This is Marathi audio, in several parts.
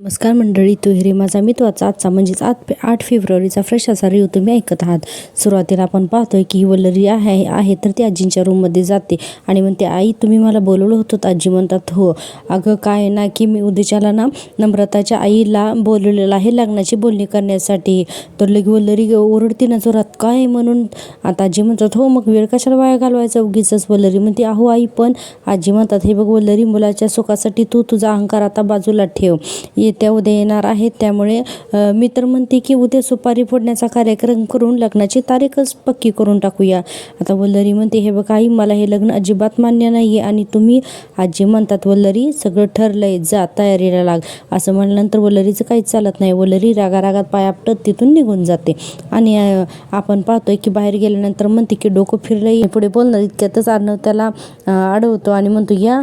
नमस्कार मंडळी, तुहेरी माझा मित्वाचा आजचा म्हणजेच 8 फेब्रुवारीचा फ्रेश असा रिव्ह्यू तुम्ही ऐकत आहात. सुरुवातीला आपण पाहतोय की ही वल्लरी आहे तर ती आजींच्या रूममध्ये जाते आणि म्हणते, आई तुम्ही मला बोलवलं होतं. आजी म्हणतात, हो अगं काय ना की मी उद्याच्याला ना नम्रताच्या आईला बोलवलेलं आहे लग्नाची बोलणी करण्यासाठी. तर लगे वल्लरी ओरडते ना जोरात, काय म्हणून. आता आजी म्हणतात, हो मग वेळ कशाला वाया घालवायचा उगीच. वल्लरी म्हणते, अहो आई पण. आजी म्हणतात, हे बघ वल्लरी, मुलाच्या सुखासाठी तू तुझा अहंकार आता बाजूला ठेव. येत्या उद्या येणार आहेत, त्यामुळे मी तर म्हणते की उद्या सुपारी फोडण्याचा कार्यक्रम करून लग्नाची तारीखच पक्की करून टाकूया. आता वल्लरी म्हणते, हे बघ आई, मला हे लग्न अजिबात मान्य नाही आणि तुम्ही. आजी म्हणतात, वल्लरी सगळं ठरलंय, जा तयारीला लाग. असं म्हणल्यानंतर वल्लरीचं काहीच चालत नाही. वल्लरी रागारागात पाय आपटत तिथून निघून जाते आणि आपण पाहतोय की बाहेर गेल्यानंतर म्हणते की डोकं फिरलंय. पुढे बोलणार इतक्यातच अर्णव त्याला अडवतो आणि म्हणतो, या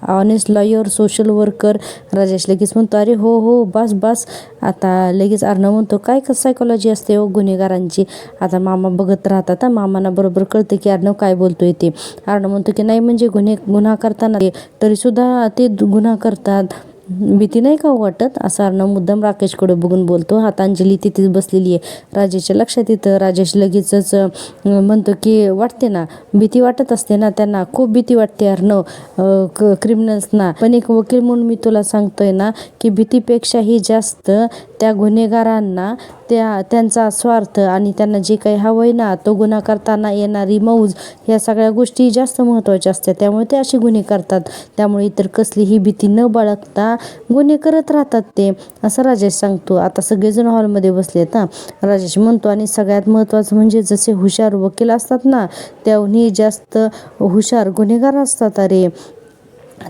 honest lawyer, social worker. Rajesh लगेच म्हणतो, अरे हो हो बस बस. आता लगेच अर्णव म्हणतो, काय सायकोलॉजी असते हो गुन्हेगारांची. आता मामा बघत राहतात. मामांना बरोबर कळते की अर्णव काय बोलतोय ते. अर्णव म्हणतो की नाही म्हणजे गुन्हा करताना तरीसुद्धा ते गुन्हा करतात, भीती नाही का वाटत, असं अर्णव मुद्दाम राकेशकडे बघून बोलतो. आता अंजली तिथेच बसलेली आहे. राजेशच्या लक्षात येतं. राजेश लगेचच म्हणतो की वाटते ना, भीती वाटत असते ना त्यांना, खूप भीती वाटते अर्णव क्रिमिनल्सना. पण एक वकील म्हणून मी तुला सांगतोय ना की भीतीपेक्षाही जास्त त्या गुन्हेगारांना त्यांचा स्वार्थ आणि त्यांना जे काही हवंय ना, तो गुन्हा करताना येणारी मौज, ह्या सगळ्या गोष्टी जास्त महत्त्वाच्या असतात. त्यामुळे ते असे गुन्हे करतात. त्यामुळे इतर कसलीही भीती न बाळगता गुन्हे करत राहतात ते, असं राजेश सांगतो. आता सगळेजण हॉलमध्ये बसलेत. राजेश म्हणतो, आणि सगळ्यात महत्त्वाचं म्हणजे जसे हुशार वकील असतात ना, त्याहूनही जास्त हुशार गुन्हेगार असतात. अरे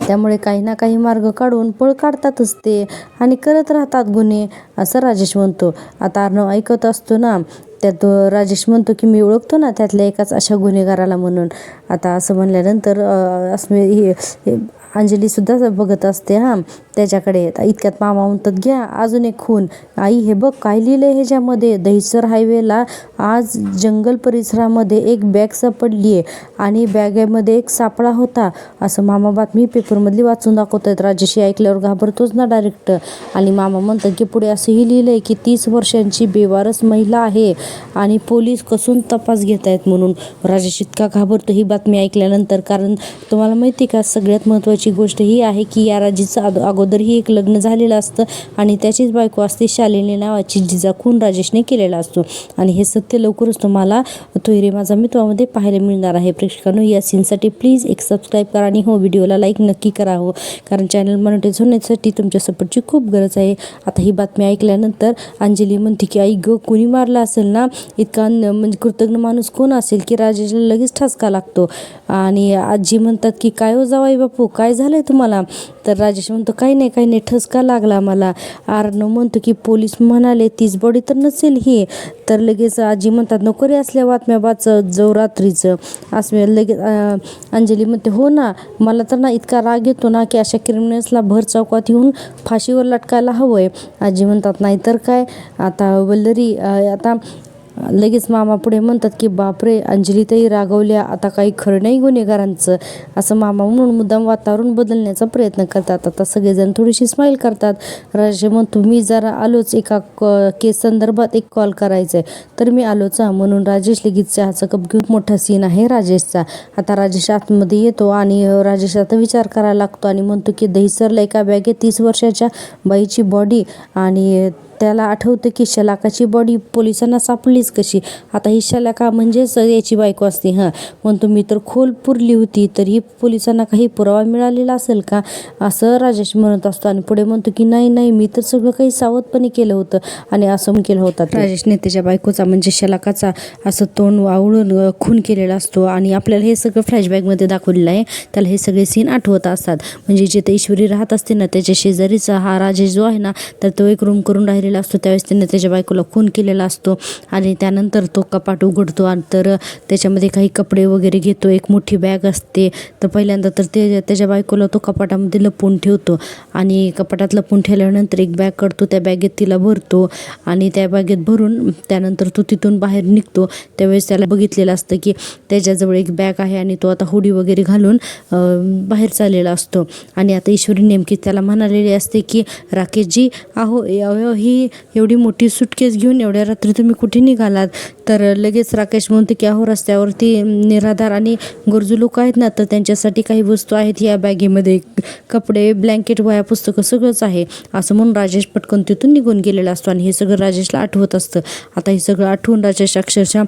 त्यामुळे काही ना काही मार्ग काढून पळ काढतातच ते आणि करत राहतात गुन्हे, असं राजेश म्हणतो. आता अर्णव ऐकत असतो ना, त्यात राजेश म्हणतो की मी ओळखतो ना त्यातल्या एकाच अशा गुन्हेगाराला म्हणून. आता असं म्हणल्यानंतर अंजलीसुद्धा बघत असते त्याच्याकडे. त्याच्याकडे इतक्यात मामा म्हणतात, घ्या अजून एक खून. आई हे बघ काय लिहिलंय ह्याच्यामध्ये, दहिसर हायवेला आज जंगल परिसरामध्ये एक बॅग सापडली आहे आणि बॅगेमध्ये एक सापळा होता, असं मामा बातमी पेपरमधली वाचून दाखवत आहेत. राजेश ऐकल्यावर घाबरतोच ना डायरेक्ट. आणि मामा म्हणतात की पुढे असंही लिहिलंय की 30 वर्षांची बेवारस महिला आहे आणि पोलीस कसून तपास घेत आहेत म्हणून. राजेश इतका घाबरतो ही बातमी ऐकल्यानंतर, कारण तुम्हाला माहिती का सगळ्यात महत्त्वाची गोष्ट ही आहे की या राजेचं अगोदरही एक लग्न झालेलं असतं आणि त्याचीच बायको असते शालिनी नावाची, जिचा खून राजेशने केलेला असतो. आणि हे सत्य लवकरच तुम्हाला तुहेरी माझा मित्रामध्ये पाहायला मिळणार आहे. प्रेक्षकांनो, या सीनसाठी प्लीज एक सबस्क्राईब करा आणि हो व्हिडिओला लाईक नक्की करा हो, कारण चॅनल मॉनिटाईज होण्यासाठी तुमच्या सपोर्टची खूप गरज आहे. आता ही बातमी ऐकल्यानंतर अंजली म्हणते की आई गं, कोणी मारला असेल ना, इतका म्हणजे कृतज्ञ माणूस कोण असेल की राजेशला लगेच ठसका लागतो. आणि आजी म्हणतात की काय हो जावई बापू, काय झालंय तुम्हाला. तर राजेश म्हणतो, काही नाही ठसका लागला मला. अर्णव म्हणतो की पोलीस म्हणाले तीच बॉडी तर नसेल ही. तर लगेच आजी म्हणतात, नको रे असल्या बातम्या वाचत जो रात्रीचं असं. लगेच अंजली म्हणते, हो ना, मला तर ना इतका राग येतो ना की अशा क्रिमिनल्सला भर चौकात येऊन फाशीवर लटकायला हवंय. आजी म्हणतात, नाही तर काय. आता वल्लरी आता लगेच मामा पुढे म्हणतात की बापरे, अंजलीताई रागवल्या, आता काही खरं नाही गुन्हेगारांचं, असं मामा म्हणून मुद्दाम वातावरण बदलण्याचा प्रयत्न करतात. आता सगळेजण थोडीशी स्माईल करतात. राजेश म्हणतो, मी जरा आलोच, एका केस संदर्भात एक कॉल करायचा आहे, तर मी आलोच म्हणून राजेश लगेच चहाचा कप घेऊन. मोठा सीन आहे राजेशचा. आता राजेश आतमध्ये येतो आणि राजेश आता विचार करायला लागतो आणि म्हणतो की दहिसरला एका बॅगेत 30 वर्षाच्या बाईची बॉडी, आणि त्याला आठवतं की शलाकाची बॉडी पोलिसांना सापडलीच कशी. आता ही शलाका म्हणजेच याची बायको असते. म्हणतो, मी तर खोल पुरली होती, तरी पोलिसांना काही पुरावा मिळालेला असेल का, असं राजेश म्हणत असतो. आणि पुढे म्हणतो की नाही मी तर सगळं काही सावधपणे केलं होतं आणि असं केलं होतं. राजेशने त्याच्या बायकोचा म्हणजे शलाकाचा असं तोंड आवळून खून केलेला असतो आणि आपल्याला हे सगळं फ्लॅशबॅकमध्ये दाखवलेलं आहे. त्याला हे सगळे सीन आठवत असतात. म्हणजे जिथे ईश्वरी राहत असते ना, त्याच्या शेजारीचा हा राजेश जो आहे ना, तर तो एक रूम करून राहिलेला झालेला असतो त्यावेळेस त्याने त्याच्या बायकोला खून केलेला असतो. आणि त्यानंतर तो कपाट उघडतो आणि तर त्याच्यामध्ये काही कपडे वगैरे घेतो. एक मोठी बॅग असते. तर पहिल्यांदा तर ते त्याच्या बायकोला तो कपाटामध्ये लपवून ठेवतो आणि कपाटात लपवून ठेवल्यानंतर एक बॅग काढतो. त्या बॅगेत तिला भरतो आणि त्या बॅगेत भरून त्यानंतर तो तिथून बाहेर निघतो. त्यावेळेस त्याला बघितलेलं असतं की त्याच्याजवळ एक बॅग आहे आणि तो आता हुडी वगैरे घालून बाहेर चाललेला असतो. आणि आता ईश्वरी नेमकी त्याला म्हणालेली असते की राकेशजी अहो ही एवढी मोठी सुटकेस घेऊन एवढ्या रात्री तुम्ही कुठे निघालात. तर लगेच राकेश म्हणते की अहो रस्त्यावरती निराधार आणि गरजू लोक आहेत ना, तर त्यांच्यासाठी काही वस्तू आहेत या बॅगेमध्ये, कपडे, ब्लँकेट, वह्या, पुस्तकं सगळंच आहे असं म्हणून राजेश पटकन तिथून निघून गेलेला असतो. आणि हे सगळं राजेशला आठवत असतं. आता हे सगळं आठवून राजेश अक्षरशः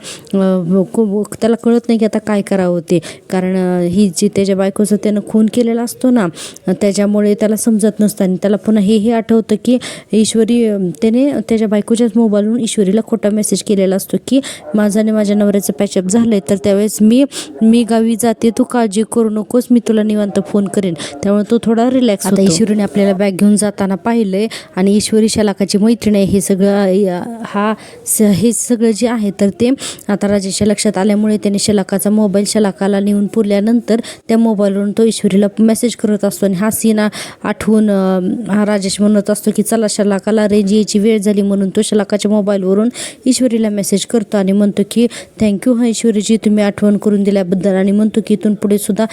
त्याला कळत नाही की आता काय करावं ते, कारण ही जी त्याच्या बायकोचं त्यानं खून केलेला असतो ना, त्याच्यामुळे त्याला समजत नसतं. आणि त्याला पुन्हा हे आठवतं की ईश्वरी त्याने त्याच्या बायकोच्याच मोबाईलवरून ईश्वरीला खोटा मेसेज केलेला असतो की माझं माझ्या नवऱ्याचं पॅचअप झालंय, तर त्यावेळेस मी गावी जाते, तू काळजी करू नकोस, मी तुला निवांत फोन करेन. त्यामुळे तो थोडा रिलॅक्स होतो. आता ईश्वरीने आपल्याला बॅग घेऊन जाताना पाहिलंय आणि ईश्वरी शलाकाची मैत्रीण आहे. हे सगळं जे आहे तर ते आता राजेशच्या लक्षात आल्यामुळे त्याने शलाकाचा मोबाईल शलाकाला नेऊन पुरल्यानंतर त्या मोबाईलवरून तो ईश्वरीला मेसेज करत असतो. आणि हा सीन आठवून हा राजेश म्हणत असतो की चला शलाकाला रेंज यायची वेळ झाली, म्हणून तो शलाकाच्या मोबाईलवरून ईश्वरीला मेसेज करतो आणि म्हणतो की थँक्यू ईश्वरीजी, तुम्ही आठवण करून दिल्याबद्दल. आणि म्हणतो की इथून पुढे सुद्धा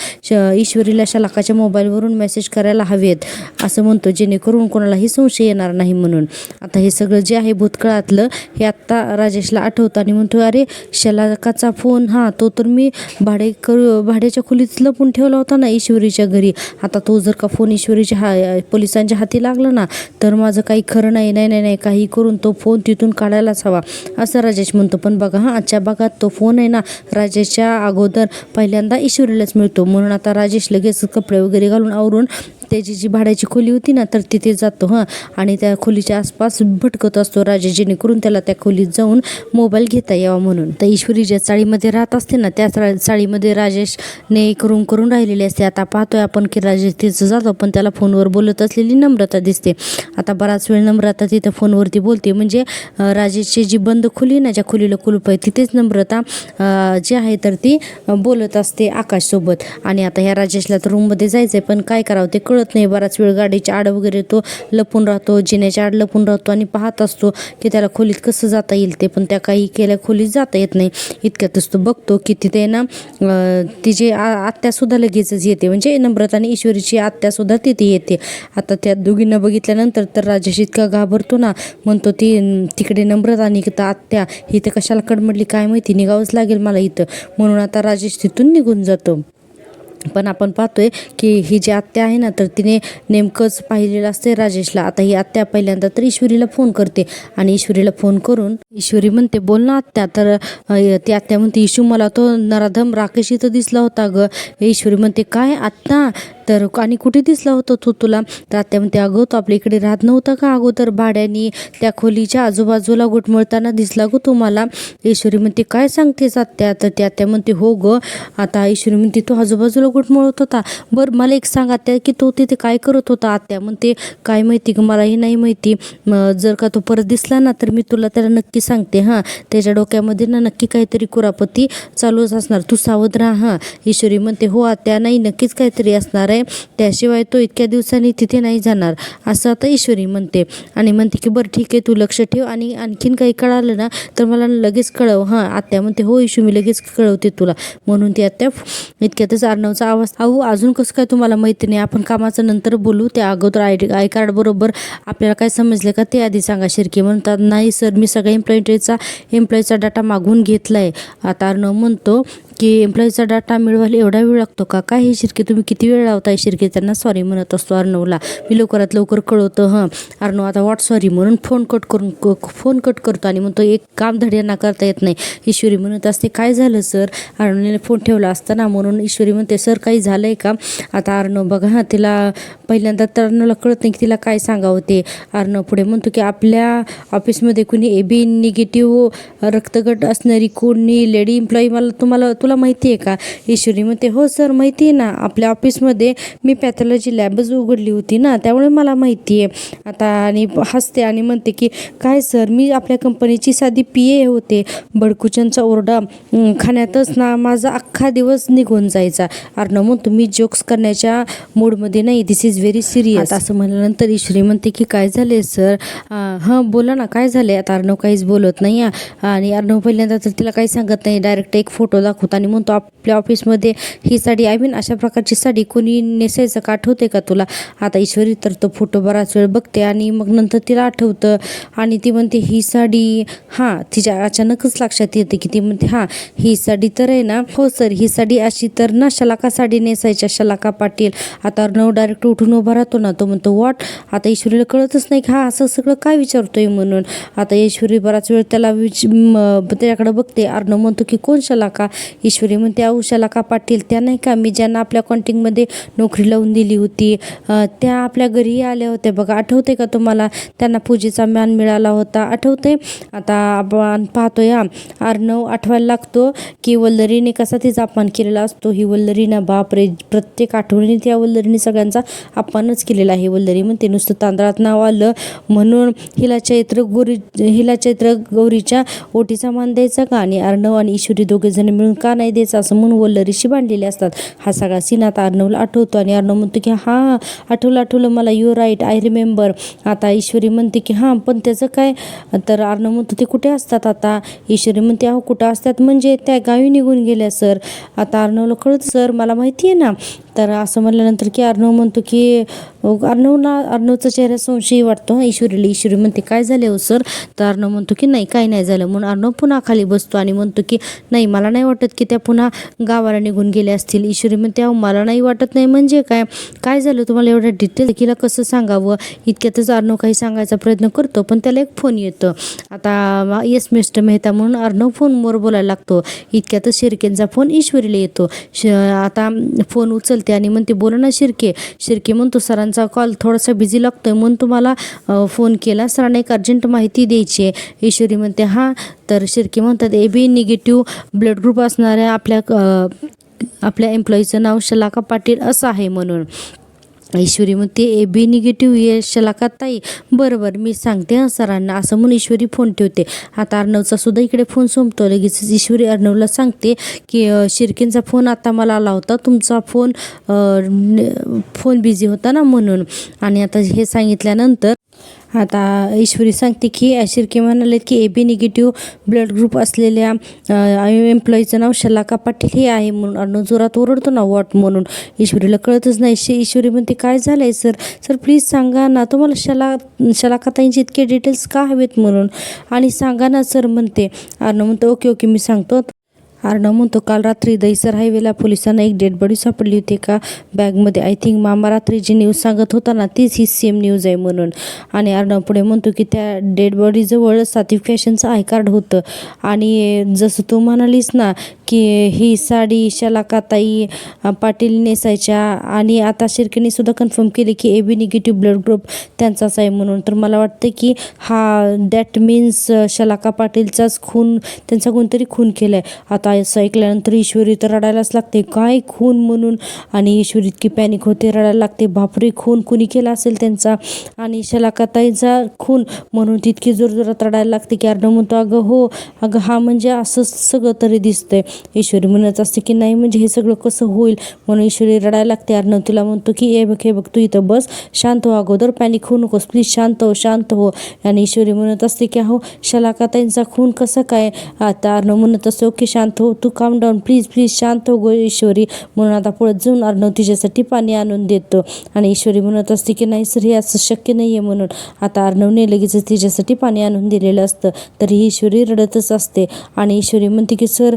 ईश्वरीला शलाकाच्या मोबाईलवरून मेसेज करायला हवेत असं म्हणतो, जेणेकरून कोणालाही संशय येणार नाही म्हणून. आता हे सगळं जे आहे भूतकाळातलं हे आत्ता राजेशला आठवतं आणि म्हणतो अरे शलाकाचा फोन, तो तर मी भाड्याच्या खोलीत लपून ठेवला होता ना ईश्वरीच्या घरी. आता तो जर का फोन ईश्वरीच्या पोलिसांच्या हाती लागला ना तर माझं काही खरं नाही. नाही काही करून तो फोन तिथून काढायलाच हवा असं राजेश म्हणतो. पण बघा आजच्या भागात तो फोन आहे ना राजेशच्या अगोदर पहिल्यांदा ईश्वरीलाच मिळतो. म्हणून आता राजेश लगेच कपडे वगैरे घालून आवरून त्याची जी भाड्याची खोली होती ना तर तिथे जातो आणि त्या खोलीच्या आसपास भटकत असतो राजेश, जेणेकरून त्याला त्या खोलीत जाऊन मोबाईल घेता यावा म्हणून. तर ईश्वरी ज्या चाळीमध्ये राहत असते ना त्या चाळीमध्ये राजेशने करून राहिलेली असते. आता पाहतोय आपण की राजेश तिथं जातो पण त्याला फोनवर बोलत असलेली नम्रता दिसते. आता बराच वेळ नम्रता तिथं फोनवरती बोलते, म्हणजे राजेशची जी बंद खोली ना, ज्या खोलीला कुलूप आहे तिथेच नम्रता जी आहे तर ती बोलत असते आकाशसोबत. आणि आता ह्या राजेशला तर रूममध्ये जायचं आहे पण काय करावं ते कळत नाही. बराच वेळ गाडीच्या आड वगैरे तो लपून राहतो, जिन्याच्या आड लपून राहतो आणि पाहत असतो की त्याला खोलीत कसं जाता येईल ते, पण त्या काही केल्या खोलीत जाता येत नाही. इतक्यातच तो बघतो की तिथे ना तिची आत्यासुद्धा लगेचच येते, म्हणजे नम्रता आणि ईश्वरीची आत्यासुद्धा तिथे येते. आता त्या दोघींना बघितल्यानंतर तर राजेश इतका घाबरतो ना, म्हणतो ती तिकडे नम्रता आणि आत्या इथं कशाला कडमडली काय माहिती, निघावंच लागेल मला इथं. म्हणून आता राजेश तिथून निघून जातो. पण आपण पाहतोय की ही जी आत्या आहे ना तर तिने नेमकंच पाहिलेलं असते राजेशला. आता ही आत्या पहिल्यांदा तर ईश्वरीला फोन करते आणि ईश्वरीला फोन करून ईश्वरी म्हणते बोल ना आत्या. तर ती आत्या म्हणते ईशू मला तो नराधम राकेश इथं दिसला होता ग. ईश्वरी म्हणते काय आत्ता, तर आणि कुठे दिसला होता तो तुला. तर आत्या म्हणते अगं तो आपल्या इकडे राहत नव्हता का अगोदर भाड्यानी, त्या खोलीच्या आजूबाजूला घुटमळताना दिसला गो तुम्हाला. ईश्वरी म्हणते काय सांगतेस आत्या. तर त्या आत्या म्हणते हो ग. आता ईश्वरी म्हणते तो आजूबाजूला घुटमळत होता, बरं मला एक सांग आत्या की तो तिथे काय करत होता. आत्या म्हणते काय माहिती ग, मलाही नाही माहिती. जर का तो परत दिसला ना तर मी तुला त्याला नक्की सांगते. त्याच्या डोक्यामध्ये ना नक्की काहीतरी कुरापती चालूच असणार, तू सावध राहा. ईश्वरी म्हणते हो आत्या, नाही नक्कीच काहीतरी असणार आहे, त्याशिवाय तो इतक्या दिवसांनी तिथे नाही जाणार असं आता ईश्वरी म्हणते. आणि म्हणते की बरं ठीक आहे तू लक्ष ठेव आणि आणखीन काही कळालं ना तर मला लगेच कळव. आत्या म्हणते हो ईशू मी लगेच कळवते तुला. म्हणून ती आत्या इतक्यातच अर्णवचा आवाज, अहो अजून कसं काय तुम्हाला माहिती नाही, आपण कामाचं नंतर बोलू, त्या अगोदर आय कार्ड बरोबर आपल्याला काय समजलं का ते आधी सांगा. शिर्के म्हणतात नाही सर मी सगळ्या एम्प्लॉईचा डाटा मागवून घेतला आहे. आता अर्णव म्हणतो की एम्प्लॉईचा डाटा मिळवायला एवढा वेळ लागतो का, काय हे शिर्के तुम्ही किती वेळ लावताय. शिर्के त्यांना सॉरी म्हणत असतो अर्णवला, मी लवकरात लवकर कळवतो. अर्णव आता व्हॉट सॉरी म्हणून फोन कट करतो आणि म्हणतो एक काम धड्यांना करता येत नाही. ईश्वरी म्हणत असते काय झालं सर. अर्णवने फोन ठेवला असताना म्हणून ईश्वरी म्हणते सर काही झालं आहे का. आता अर्णव बघा तिला पहिल्यांदा तर अर्णवला कळत नाही की तिला काय सांगावं ते. अर्णव पुढे म्हणतो की आपल्या ऑफिसमध्ये कुणी AB निगेटिव्ह रक्तगट असणारी कोणी लेडी एम्प्लॉई तुला तुला माहिती आहे का? ईश्वरी म्हणते हो सर माहिती आहे ना, आपल्या ऑफिसमध्ये मी पॅथॉलॉजी लॅबच उघडली होती ना, त्यामुळे मला माहिती आहे. आता आणि हसते आणि म्हणते की काय सर, मी आपल्या कंपनीची साधी PA होते. बडकुच्यांचा ओरडा खाण्यातच ना माझा अख्खा दिवस निघून जायचा. अर्णव म्हणतो मी जोक्स करण्याच्या मूडमध्ये नाही, दिस इज व्हेरी सिरियस. असं म्हणल्यानंतर ईश्वरी म्हणते की काय झाले सर? हां बोला ना काय झाले? आता अर्णव काहीच बोलत नाही आणि अर्णव पहिल्यांदा तर तिला काही सांगत नाही, डायरेक्ट एक फोटो दाखवतो आणि म्हणतो आपल्या ऑफिसमध्ये ही साडी अशा प्रकारची साडी कोणी नेसायचं का, आठवते का तुला? आता ईश्वरी तर तो फोटो बराच वेळ बघते आणि मग नंतर तिला आठवतं आणि ती म्हणते ही साडी, हां तिच्या अचानकच लक्षात येते की ती म्हणते हां ही साडी तर आहे ना, हो सर ही साडी अशी तर ना शलाका साडी नेसायच्या, शलाका पाटील. आता अर्णव डायरेक्ट उठून उभा राहतो ना, तो म्हणतो व्हॉट? आता ईश्वरीला कळतच नाही की हा असं सगळं काय विचारतोय म्हणून. आता ईश्वरी बराच वेळ त्याला त्याच्याकडे बघते. अर्णव म्हणतो की कोण शलाका? ईश्वरी म्हणते अहो शलाका पाटील त्या नाही का, मी ज्यांना आपल्या कॉन्टिंगमध्ये नोकरी लावून दिली होती, त्या आपल्या घरी आल्या होत्या बघा, आठवते का तुम्हाला? त्यांना पूजेचा मान मिळाला होता, आठवते? आता आपण पाहतोय अर्णव आठवायला लागतो की वल्लरीने कसा तिचा अपमान केलेला असतो. ही वल्लरी ना बापरे, प्रत्येक आठवणीने त्या वल्लरीने सगळ्यांचा अपमानच केलेला आहे. वल्लरी म्हणते नुसतं तांदळात नाव आलं म्हणून हिला चैत्र गौरीच्या ओटीचा मान द्यायचा का, आणि अर्णव आणि ईश्वरी दोघे जण मिळून का नाही द्यायचा असं म्हणून वल्लरीशी बांधलेले असतात. हा सगळा सीन आता अर्णवला आठवतो आणि अर्णव म्हणतो की हां आठवलं मला, यू राईट, आय रिमेंबर. आता ईश्वरी म्हणते की हां पण त्याचं काय? तर अर्णव म्हणतो ते कुठे असतात आता? ईश्वरी म्हणते अहो कुठं असतात म्हणजे त्या गावी निघून गेल्या सर. आता अर्णवला कळत सर मला माहिती आहे ना. तर असं म्हणल्यानंतर की अर्णव म्हणतो की अर्णवचा चेहरा संशयी वाटतो ईश्वरीला. ईश्वरी म्हणते काय झाले हो सर? तर अर्णव म्हणतो की नाही काही नाही झालं. म्हणून अर्णव पुन्हा खाली बसतो आणि म्हणतो की नाही मला नाही वाटत की त्या पुन्हा गावाला निघून गेल्या असतील. ईश्वरी म्हणते अहो मला नाही वाटत नाही म्हणजे काय झालं तुम्हाला एवढं डिटेल तिला कसं सांगावं? इतक्यातच अर्णव काही सांगायचा प्रयत्न करतो पण त्याला एक फोन येतो. आता येस मिस्टर मेहता म्हणून अर्णव फोनवर बोलायला लागतो. इतक्यातच शिर्केंचा फोन ईश्वरीला येतो. आता फोन उचलते आणि म्हणते बोला ना शिर्के. शिर्के म्हणतो सरांचा कॉल थोडासा बिझी लागतोय म्हणून तुम्हाला फोन केला, सरांना एक अर्जंट माहिती द्यायची आहे. ईश्वरी म्हणते हां. तर शिर्के म्हणतात AB निगेटिव्ह ब्लड ग्रुप असणाऱ्या आपल्या एम्प्लॉईचं नाव शलाका पाटील असं आहे म्हणून. ईश्वरी म्हणते AB निगेटिव्ह ये शलाका ताई, बरोबर मी सांगते सरांना असं म्हणून ईश्वरी फोन ठेवते. आता अर्णवचा सुद्धा इकडे फोन संपतो. लगेच ईश्वरी अर्णवला सांगते की शिर्केंचा फोन आता मला आला होता, तुमचा फोन बिझी होता ना म्हणून. आणि आता हे सांगितल्यानंतर आता ईश्वरी सांगते की शिर्के म्हणाले की AB निगेटिव्ह ब्लड ग्रुप असलेल्या एम्प्लॉईचं नाव शलाका पाटील हे आहे म्हणून. अर्णव जोरात ओरडतो ना वॉट म्हणून. ईश्वरीला कळतच नाही. ईश्वरी म्हणते काय झालंय सर प्लीज सांगा ना, तुम्हाला शलाकाताईंचे इतके डिटेल्स का हवेत म्हणून, आणि सांगा ना सर म्हणते. अर्णव म्हणतो ओके मी सांगतो. अर्णव म्हणतो काल रात्री दहिसर हायवेला पोलिसांना एक डेड बॉडी सापडली होती का बॅगमध्ये. आय थिंक मामा रात्री जी न्यूज सांगत होता ना तीच ही सेम न्यूज आहे म्हणून. आणि अर्णव पुढे म्हणतो की त्या डेड बॉडीजवळ सात्विक फॅशनचं आय कार्ड होतं आणि जसं तू म्हणालीस ना की ही साडी शलाकाताई पाटील नेसायच्या, आणि आता शिर्केने सुद्धा कन्फर्म केले की AB निगेटिव्ह ब्लड ग्रुप त्यांचाच आहे म्हणून. तर मला वाटतं की हा दॅट मीन्स शलाका पाटीलचाच त्यांचा कोणतरी खून केला आहे. आता असं ऐकल्यानंतर ईश्वरी तर रडायलाच लागते, काय खून म्हणून. आणि ईश्वरी इतकी पॅनिक होते, रडायला लागते. बापरे खून कुणी केला असेल त्यांचा, आणि शलाकाताईचा खून म्हणून तितकी जोरजोरात रडायला लागते की अर्णव म्हणतो अगं हा म्हणजे असं सगळं तरी दिसतंय. ईश्वरी म्हणत असते की नाही म्हणजे हे सगळं कसं होईल म्हणून ईश्वरी रडायला लागते. अर्णव तिला म्हणतो की हे बघ तू इथं बस, शांत हो, अगोदर पॅनिक होऊ नकोस प्लीज, शांत हो. आणि ईश्वरी म्हणत असते की अहो शलाकाताईंचा खून कसं काय? आता अर्णव म्हणत असते ओके शांत हो, तू काम डाऊन प्लीज शांत हो गो ईश्वरी म्हणून. आता पळत जाऊन अर्णव तिच्यासाठी पाणी आणून देतो आणि ईश्वरी म्हणत असते की नाही सर हे असं शक्य नाही आहे म्हणून. आता अर्णवने लगेच तिच्यासाठी पाणी आणून दिलेलं असतं तरी ईश्वरी रडतच असते आणि ईश्वरी म्हणते की सर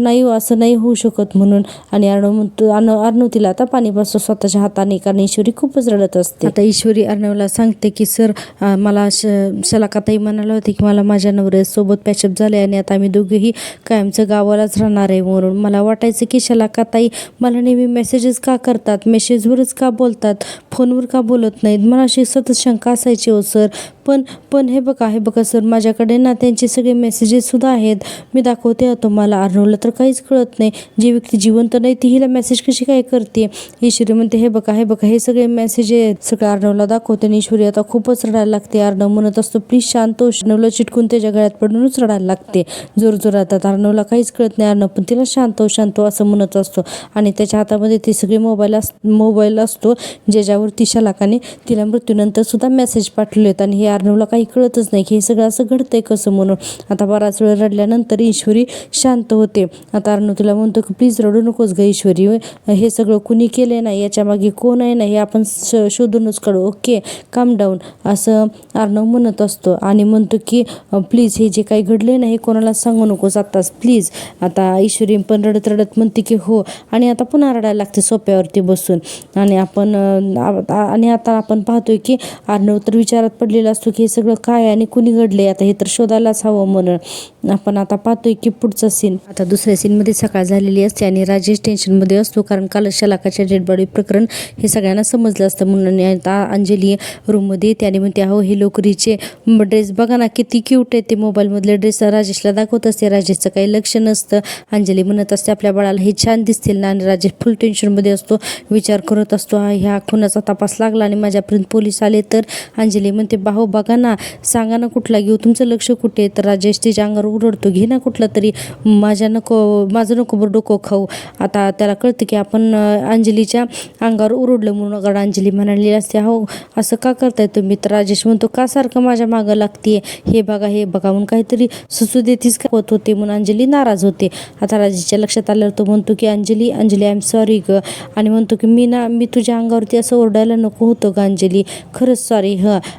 नाही असं नाही होऊ शकत म्हणून. आणि अर्णव तिला आता पाणी पाजतो स्वतःच्या हाताने कारण ईश्वरी खूपच रडत असते. आता ईश्वरी अर्णवला सांगते की सर मला शलाकाताई म्हणाले होते की मला माझ्या नवऱ्यासोबत पॅचअप झाले आणि आता आम्ही दोघेही कायमचं गावाला मोबाईलच राहणार आहे म्हणून. मला वाटायचं की शलाकाताई मला नेहमी मेसेजेस का करतात, मेसेजवरच का बोलतात, फोनवर का बोलत नाहीत, मला अशी सतत शंका असायची हो सर. पण हे बघा सर, माझ्याकडे ना त्यांचे सगळे मेसेजेससुद्धा आहेत. मी दाखवते हा तुम्हाला. अर्णवला तर काहीच कळत नाही. जी व्यक्ती जिवंत नाही ती हिला मेसेज कशी काय करते. ईश्वरी म्हणते हे बघा हे सगळे मेसेज आहेत. सगळं अर्णवला दाखवते आणि ईश्वरी आता खूपच रडायला लागते. अर्णव म्हणत असतो प्लीज शांत हो. अर्णवला चिटकून त्याच्या गळ्यात पडूनच रडायला लागते जोरजोरात. अर्णवला काहीच कळत नाही. अर्णव पण तिला शांत हो असं म्हणत असतो आणि त्याच्या हातामध्ये ते सगळे मोबाईल असतो ज्याच्यावर शलाकाने तिला मृत्यूनंतर सुद्धा मेसेज पाठवलेत. आणि हे अर्णवला काही कळतच नाही की हे सगळं असं घडतंय कसं म्हणून. आता बराच वेळ रडल्यानंतर ईश्वरी शांत होते. आता अर्णव तिला म्हणतो की प्लीज रडू नकोस ग ईश्वरी, हे सगळं कुणी केले नाही, याच्या मागे कोण आहे ना हे आपण शोधूनच काढू, ओके काम डाऊन असं अर्णव म्हणत असतो. आणि म्हणतो की प्लीज हे जे काही घडले ना हे कोणाला सांगू नकोस आत्ताच प्लीज. आता ईश्वरी पण रडत रडत म्हणते की हो. आणि आता पुन्हा रडायला लागते सोप्यावरती बसून. आणि आता आपण पाहतोय की अर्णव तर विचारात पडलेला असतो की हे सगळं काय आणि कुणी घडले, आता हे तर शोधायलाच हवं म्हणून. आपण आता पाहतोय की पुढचा सीन. आता दुसऱ्या सीनमध्ये सकाळ झालेली असते आणि राजेश टेन्शनमध्ये असतो कारण काल शलाकाच्या डेड बॉडी प्रकरण हे सगळ्यांना समजलं असतं म्हणून. आता अंजली रूममध्ये येते आणि म्हणते अहो हे लोकरीचे ड्रेस बघा ना किती क्यूट आहे. ते मोबाईलमधले ड्रेस राजेशला दाखवत असते. राजेशचं काही लक्ष नसतं. अंजली म्हणत असते आपल्या बाळाला हे छान दिसतील ना. आणि राजेश फुल टेन्शनमध्ये असतो, विचार करत असतो ह्या खुनाचा तपास लागला आणि माझ्यापर्यंत पोलीस आले तर. अंजली म्हणते भाऊ बघा ना, सांगा ना कुठला घेऊ, तुमचं लक्ष कुठे. तर राजेश तिच्या अंगावर उरडतो घे ना कुठला तरी, माझं नको बरं डोकं खाऊ. आता त्याला कळतं की आपण अंजलीच्या अंगावर उरडलं म्हणून. कारण अंजली म्हणाली असते हो असं का करताय तुम्ही. तर राजेश म्हणतो का सारखं माझ्या मागं लागते, हे बघा म्हणून काहीतरी सुचू देतीस का होत होते म्हणून अंजली नाराज होते. आता राजेशच्या लक्षात आल्यावर तो म्हणतो की अंजली आय एम सॉरी ग. आणि म्हणतो की मी तुझ्या अंगावरती असं ओरडायला नको होतं ग अंजली, खरंच सॉरी.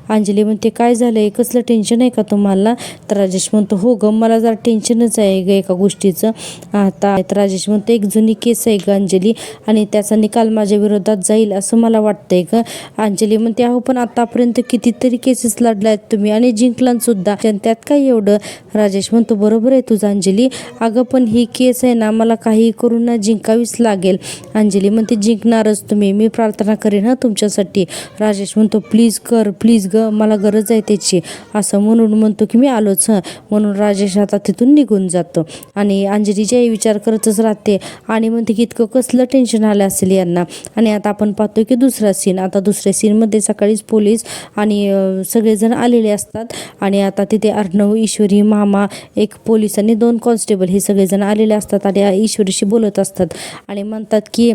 अंजली म्हणते काय झालंय, कसलं टेन्शन आहे का तुम्हाला. तर राजेश म्हणतो हो ग मला जरा टेन्शनच आहे ग एका गोष्टीचं. आता राजेश म्हणतो एक जुनी केस आहे ग अंजली आणि त्याचा निकाल माझ्या विरोधात जाईल असं मला वाटतंय ग. अंजली म्हणते अहो पण आतापर्यंत कितीतरी केसेस लढल्यात तुम्ही आणि जिंकलात सुद्धा, त्यात काय एवढं. राजेश म्हणतो बरोबर आहे तुझं अंजली, अगं पण ही केस आहे ना मला काही करून ना जिंकावीच लागेल. अंजली म्हणते जिंकणारच तुम्ही, मी प्रार्थना करेन तुमच्यासाठी. राजेश म्हणतो प्लीज ग मला गरज आहे त्याची असं म्हणतो की मी आलोच म्हणून राजेश आता तिथून निघून जातो. आणि अंजलीच्याही विचार करतच राहते आणि म्हणते की इतकं कसलं टेन्शन आलं असेल यांना. आणि आता आपण पाहतो की दुसरा सीन. आता दुसऱ्या सीनमध्ये सकाळीच पोलीस आणि सगळेजण आलेले असतात आणि आता तिथे अर्णव, ईश्वरी, मामा, एक पोलीस आणि 2 कॉन्स्टेबल हे सगळेजण आलेले असतात आणि ईश्वरीशी बोलत असतात आणि म्हणतात की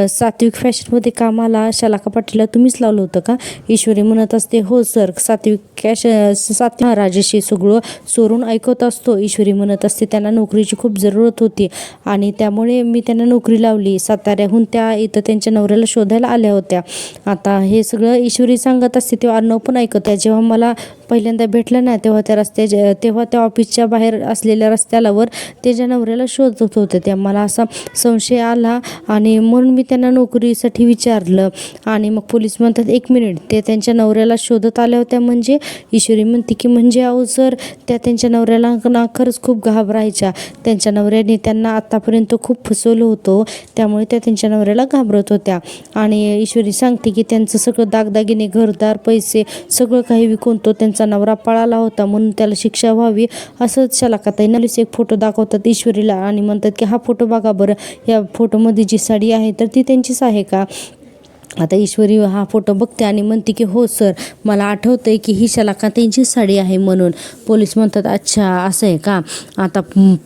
सात्विक फॅशनमध्ये कामाला शलाका पाटीलला तुम्हीच लावलं होतं का. ईश्वरी म्हणत असते हो सर. सात्विक राजेश सगळं चोरून ऐकत असतो. ईश्वरी म्हणत असते त्यांना नोकरीची खूप जरूरत होती आणि त्यामुळे मी त्यांना नोकरी लावली. साताऱ्याहून त्या इथं त्यांच्या नवऱ्याला शोधायला आल्या होत्या. आता हे सगळं ईश्वरी सांगत असते तेव्हा अर्णव पण ऐकत आहे. जेव्हा मला पहिल्यांदा भेटलं ना तेव्हा त्या ऑफिसच्या बाहेर असलेल्या रस्त्यावर त्याच्या नवऱ्याला शोधत होते. त्या मला असा संशय आला आणि म्हणून मी त्यांना नोकरीसाठी विचारलं. आणि मग पोलीस म्हणतात 1 मिनिट, ते त्यांच्या नवऱ्याला शोधत आल्या होत्या म्हणजे. ईश्वरी म्हणते की म्हणजे अहो सर त्या त्यांच्या नवऱ्याला ना खरंच खूप घाबरायच्या. त्यांच्या नवऱ्याने त्यांना आतापर्यंत खूप फसवलं होतं त्यामुळे त्या त्यांच्या नवऱ्याला घाबरत होत्या. आणि ईश्वरी सांगते की त्यांचं सगळं दागदागिने, घरदार, पैसे सगळं काही विकून तो त्यांचा नवरा पळाला होता म्हणून त्याला शिक्षा व्हावी असंच शलाकाताई नलीस एक फोटो दाखवतात ईश्वरीला आणि म्हणतात की हा फोटो बघा बरं, या फोटोमध्ये जी साडी आहे तर ती त्यांचीच आहे का. आता ईश्वरी हा फोटो बघते आणि म्हणते की हो सर मला आठवतंय की ही शलाकाताईंची साडी आहे म्हणून. पोलीस म्हणतात अच्छा असं आहे का. आता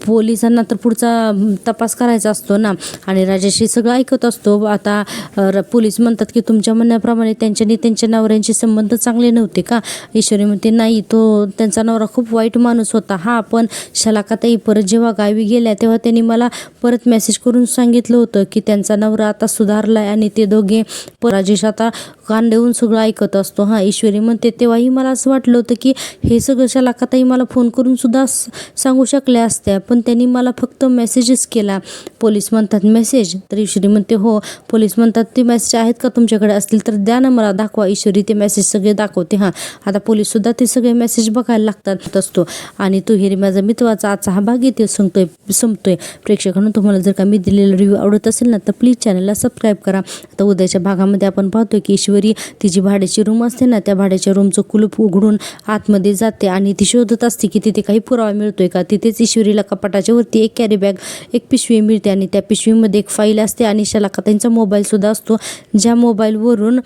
पोलिसांना तर पुढचा तपास करायचा असतो ना आणि राजेश हे सगळं ऐकत असतो. आता पोलीस म्हणतात की तुमच्या म्हणण्याप्रमाणे त्यांच्या नवऱ्यांचे संबंध चांगले नव्हते का. ईश्वरी म्हणते नाही, तो त्यांचा नवरा खूप वाईट माणूस होता. पण शलाकाताई परत जेव्हा गावी गेल्या तेव्हा त्यांनी मला परत मेसेज करून सांगितलं होतं की त्यांचा नवरा आता सुधारलाय आणि ते दोघे राजेश आता कान देऊन सगळं ऐकत असतो. ईश्वरी म्हणते तेव्हाही मला असं वाटलं होतं की हे सगळं शलाकाताई मला फोन करून सुद्धा सांगू शकल्या असत्या, पण त्यांनी मला फक्त मेसेजच केला. पोलीस म्हणतात मेसेज, तर ईश्वरी म्हणते हो. पोलीस म्हणतात ते मेसेज आहेत का तुमच्याकडे, असतील तर द्या ना मला, दाखवा. ईश्वरी ते मेसेज सगळे दाखवते. आता पोलीस सुद्धा ते सगळे मेसेज बघायला लागतात असतो. आणि तू हिरे माझा मित्राचा आजचा हा भाग इथे संपतोय. प्रेक्षकांनो, तुम्हाला जर का मी दिलेला रिव्ह्यू आवडत असेल ना, तर प्लीज चॅनलला सबस्क्राईब करा. आता उद्याच्या भागामध्ये आपण पाहतोय की ईश्वरी तिची भाड्याची रूम असते ना, त्या भाड्याच्या रूमचं कुलूप उघडून आतमध्ये जाते आणि ती शोधत असते की तिथे काही पुरावा मिळतोय का. तिथेच ईश्वरीला कपाटाच्या वरती एक कॅरी बॅग, एक पिशवी मिळते आणि त्या पिशवीमध्ये एक फाईल असते आणि शलाकाताईंचा मोबाईल सुद्धा असतो, ज्या मोबाईलवरून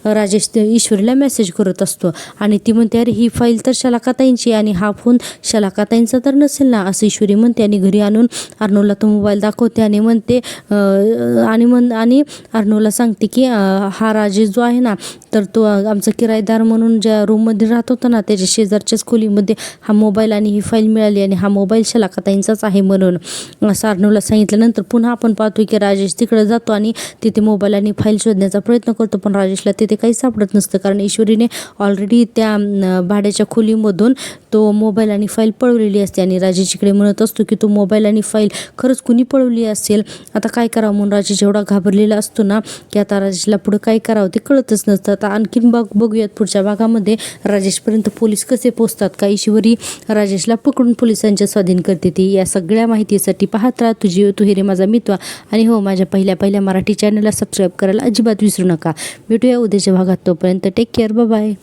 राजेश ईश्वरीला मेसेज करत असतो. आणि ती म्हणते अरे ही फाईल तर शलाकाताईंची आणि हा फोन शलाकाताईंचा तर नसेल ना, असं ईश्वरी म्हणते. आणि घरी आणून अर्णवला तो मोबाईल दाखवते आणि म्हणते आणि अर्णवला सांगते की हा राजेश जो आहे ना, तर तो आमचा किरायेदार म्हणून ज्या रूममध्ये राहत होता ना, त्याच्या शेजारच्याच खोलीमध्ये हा मोबाईल आणि ही फाईल मिळाली आणि हा मोबाईल शलाकाताईंचाच आहे म्हणून असं अर्णवला सांगितल्यानंतर पुन्हा आपण पाहतो की राजेश तिकडे जातो आणि तिथे मोबाईल आणि फाईल शोधण्याचा प्रयत्न करतो, पण राजेशला तिथे काही सापडत नसतं, कारण ईश्वरीने ऑलरेडी त्या भाड्याच्या खोलीमधून तो मोबाईल आणि फाईल पळवलेली असते. आणि राजेश इकडे म्हणत असतो की तो मोबाईल आणि फाईल खरंच कुणी पळवली असेल, आता काय करावं म्हणून राजेश एवढा घाबरलेला असतो ना की आता राजेशला पुढं काय करावं ते कळतच नसतं. आता आणखीन बघूयात पुढच्या भागामध्ये राजेशपर्यंत पोलीस कसे पोहोचतात, का ईश्वरी राजेशला पकडून पोलिसांच्या स्वाधीन करते ती. या सगळ्या माहितीसाठी पाहत राहा तू हिरे माझा मित्र. आणि हो, माझ्या पहिल्या मराठी चॅनलला सबस्क्राईब करायला अजिबात विसरू नका. भेटूया उद्याच्या भागात, तोपर्यंत टेक केअर, बाय.